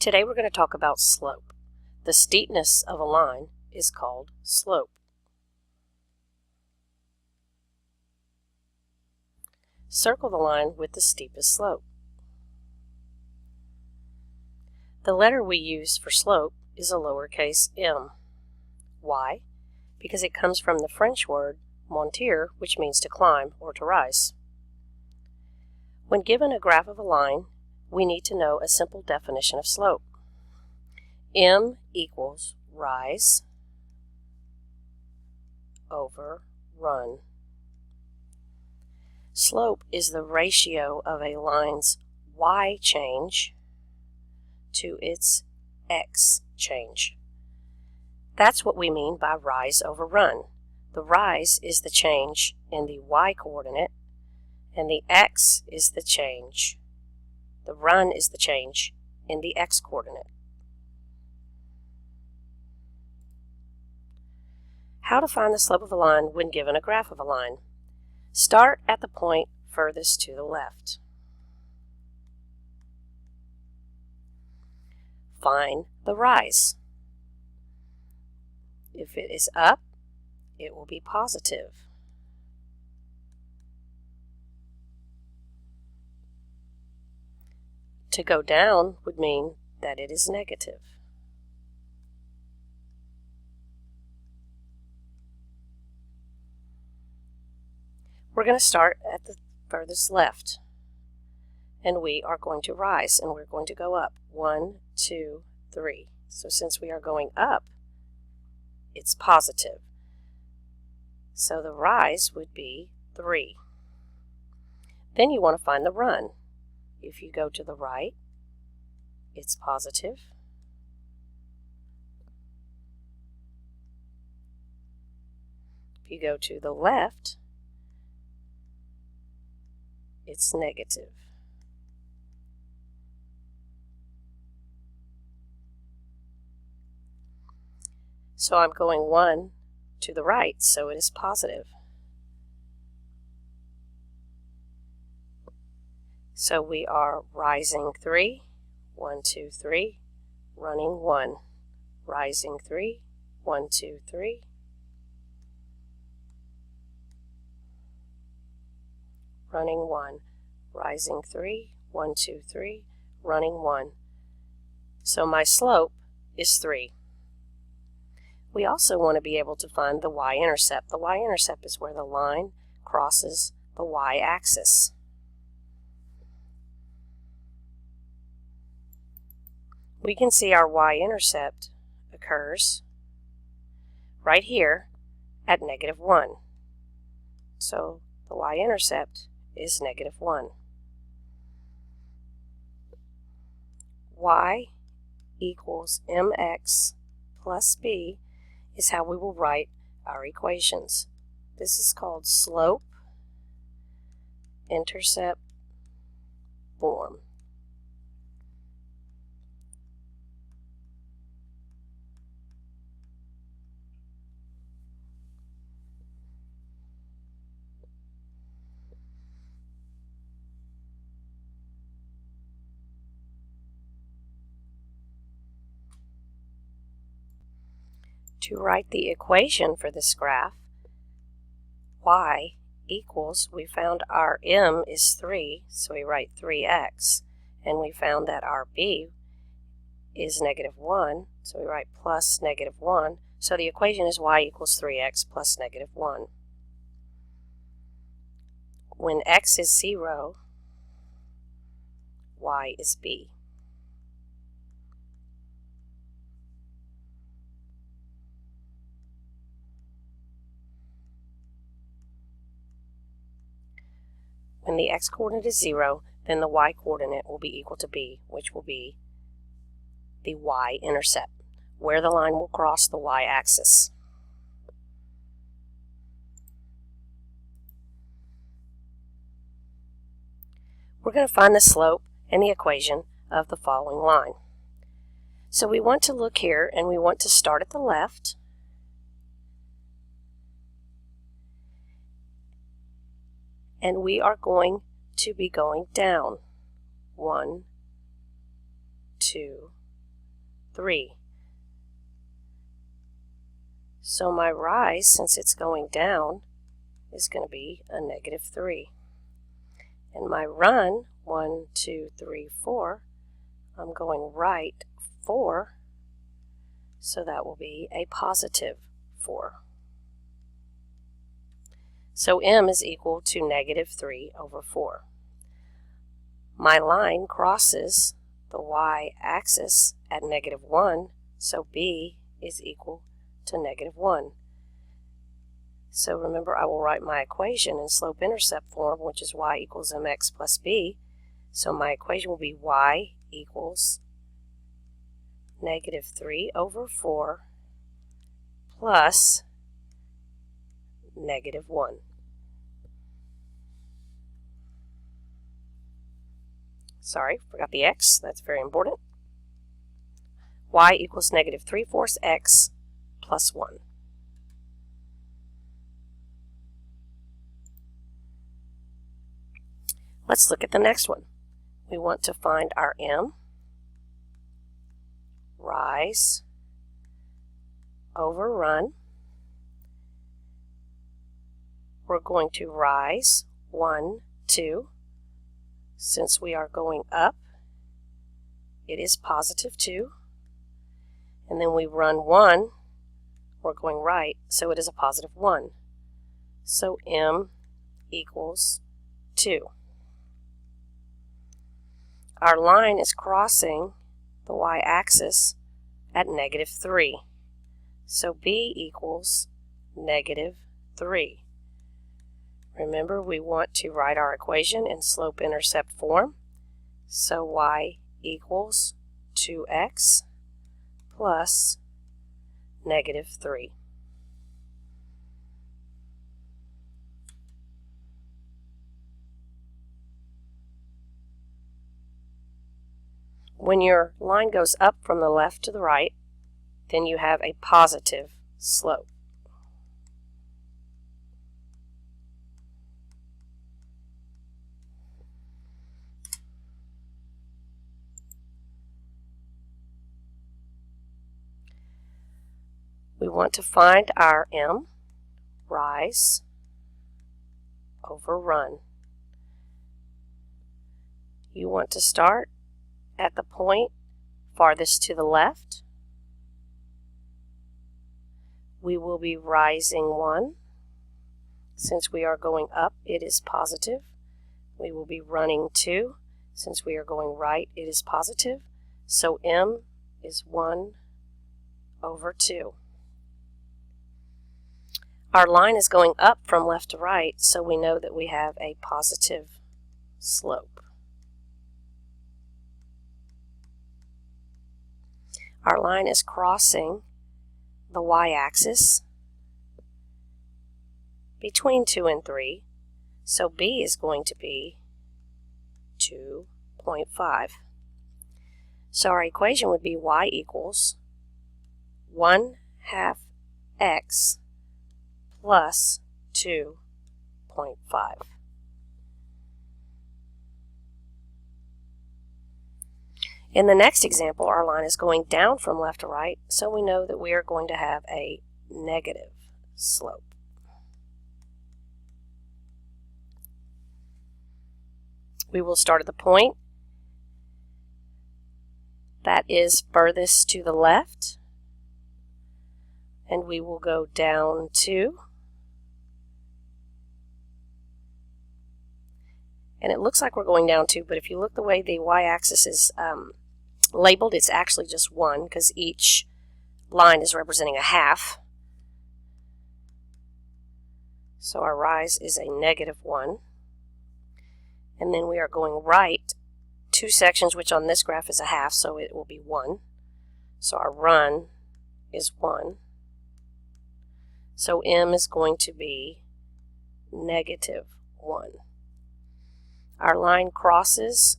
Today we're going to talk about slope. The steepness of a line is called slope. Circle the line with the steepest slope. The letter we use for slope is a lowercase m. Why? Because it comes from the French word monter, which means to climb or to rise. When given a graph of a line, we need to know a simple definition of slope. M equals rise over run. Slope is the ratio of a line's y change to its x change. That's what we mean by rise over run. The rise is the change in the y coordinate, and the x is the change. The run is the change in the x coordinate. How to find the slope of a line when given a graph of a line? Start at the point furthest to the left. Find the rise. If it is up, it will be positive. To go down would mean that it is negative. We're going to start at the furthest left, and we are going to rise, and we're going to go up. 1, 2, 3. So since we are going up, it's positive. So the rise would be 3. Then you want to find the run. If you go to the right, it's positive. If you go to the left, it's negative. So I'm going 1 to the right, so it is positive. So we are rising 3, 1, 2, 3, running 1, rising 3, 1, 2, 3, running 1, rising 3, 1, 2, 3, running 1. So my slope is 3. We also want to be able to find the y-intercept. The y-intercept is where the line crosses the y-axis. We can see our y-intercept occurs right here at -1. So the y-intercept is -1. Y equals mx plus b is how we will write our equations. This is called slope-intercept form. To write the equation for this graph, y equals, we found our m is 3, so we write 3x, and we found that our b is -1, so we write plus -1, so the equation is y equals 3x plus -1. When x is 0, y is b. When the x-coordinate is 0, then the y-coordinate will be equal to b, which will be the y-intercept, where the line will cross the y-axis. We're going to find the slope and the equation of the following line. So we want to look here, and we want to start at the left, and we are going to be going down. 1, 2, 3. So my rise, since it's going down, is going to be a negative 3. And my run, 1, 2, 3, 4, I'm going right 4, so that will be a positive 4. So m is equal to negative 3 over 4. My line crosses the y-axis at negative 1, so b is equal to negative 1. So remember, I will write my equation in slope-intercept form, which is y equals mx plus b. So my equation will be y equals negative 3 over 4 plus negative 1. Sorry, forgot the x. That's very important. Y equals negative 3/4 x plus 1. Let's look at the next one. We want to find our m, rise over run. We're going to rise 1, 2. Since we are going up, it is positive 2. And then we run 1, we're going right, so it is a positive 1. So m equals 2. Our line is crossing the y-axis at negative 3. So b equals negative 3. Remember, we want to write our equation in slope-intercept form. So y equals 2x plus negative 3. When your line goes up from the left to the right, then you have a positive slope. We want to find our m, rise over run. You want to start at the point farthest to the left. We will be rising 1. Since we are going up, it is positive. We will be running 2. Since we are going right, it is positive. So m is 1 over 2. Our line is going up from left to right, so we know that we have a positive slope. Our line is crossing the y-axis between 2 and 3, so b is going to be 2.5. So our equation would be y equals 1/2 x plus 2.5. In the next example, our line is going down from left to right, so we know that we are going to have a negative slope. We will start at the point that is furthest to the left, and we will go down 2. And it looks like we're going down 2, but if you look the way the y-axis is labeled, it's actually just 1 because each line is representing a half. So our rise is a negative 1. And then we are going right 2 sections, which on this graph is a half, so it will be 1. So our run is 1. So m is going to be negative 1. Our line crosses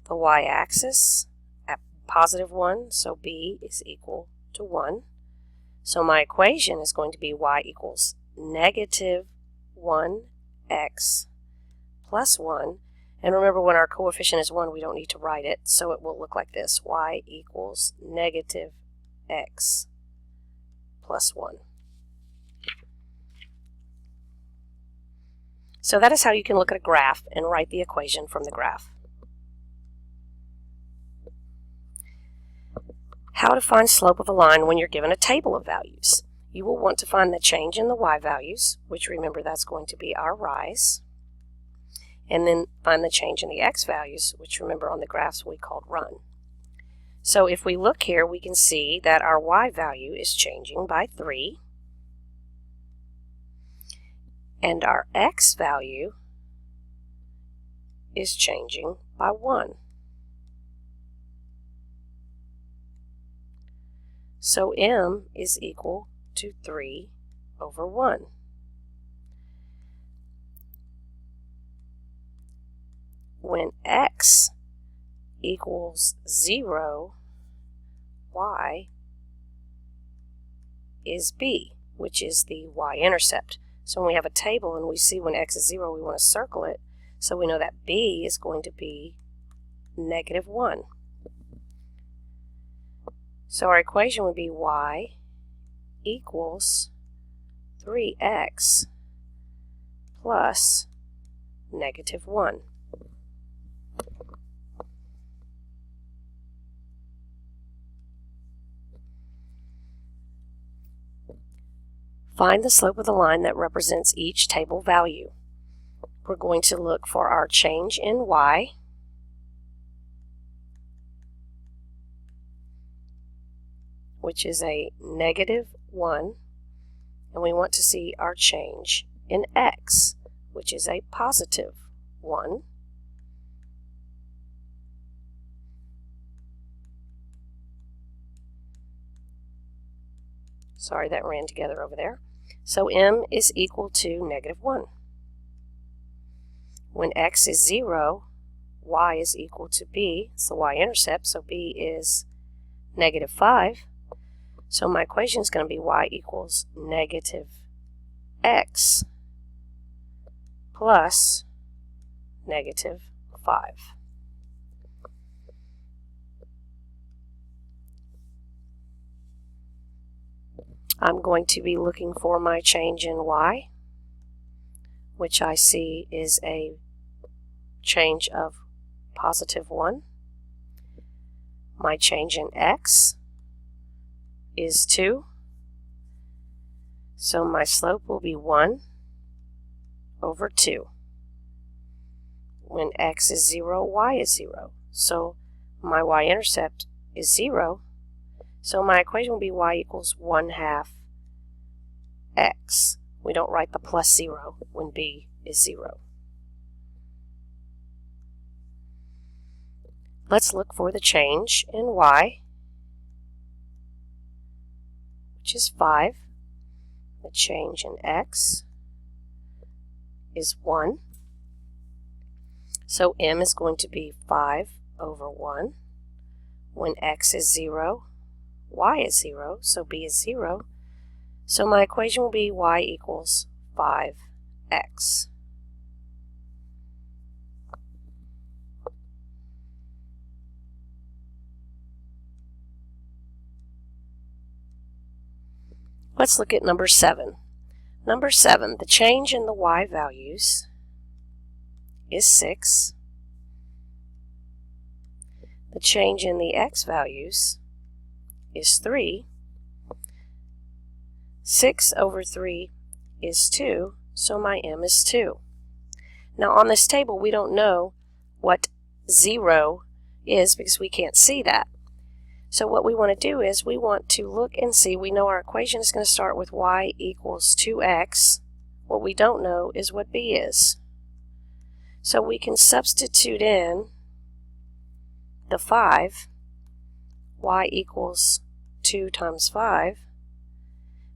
the y-axis at positive 1, so b is equal to 1. So my equation is going to be y equals negative 1x plus 1. And remember, when our coefficient is 1, we don't need to write it, so it will look like this. Y equals negative x plus 1. So that is how you can look at a graph and write the equation from the graph. How to find slope of a line when you're given a table of values. You will want to find the change in the y values, which remember that's going to be our rise, and then find the change in the x values, which remember on the graphs we called run. So if we look here, we can see that our y value is changing by 3, and our x value is changing by 1. So m is equal to 3 over 1. When x equals 0, y is b, which is the y-intercept. So when we have a table and we see when x is 0, we want to circle it, so we know that b is going to be negative 1. So our equation would be y equals 3x plus negative 1. Find the slope of the line that represents each table value. We're going to look for our change in y, which is a negative 1, and we want to see our change in x, which is a positive 1. Sorry, that ran together over there. So m is equal to negative 1. When x is 0, y is equal to b. It's the y-intercept, so b is negative 5. So my equation is going to be y equals negative x plus negative 5. I'm going to be looking for my change in y, which I see is a change of positive 1. My change in x is 2. So my slope will be 1 over 2. When x is 0, y is 0. So my y-intercept is 0. So my equation will be y equals 1/2 x. We don't write the plus 0 when b is 0. Let's look for the change in y, which is 5. The change in x is 1. So m is going to be 5 over 1. When x is 0, y is 0, so b is 0. So my equation will be y equals 5x. Let's look at number 7. Number 7, the change in the y values is 6. The change in the x values is 3. 6 over 3 is 2, so my m is 2. Now on this table we don't know what 0 is because we can't see that. So what we want to do is we want to look and see, we know our equation is going to start with y equals 2x. What we don't know is what b is. So we can substitute in the 5, y equals 2 times 5,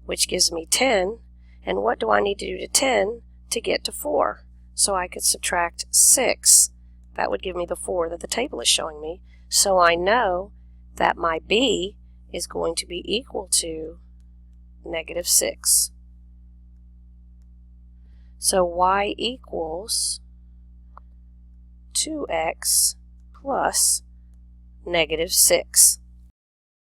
which gives me 10. And what do I need to do to 10 to get to 4? So I could subtract 6. That would give me the 4 that the table is showing me. So I know that my b is going to be equal to negative 6. So y equals 2x plus negative 6.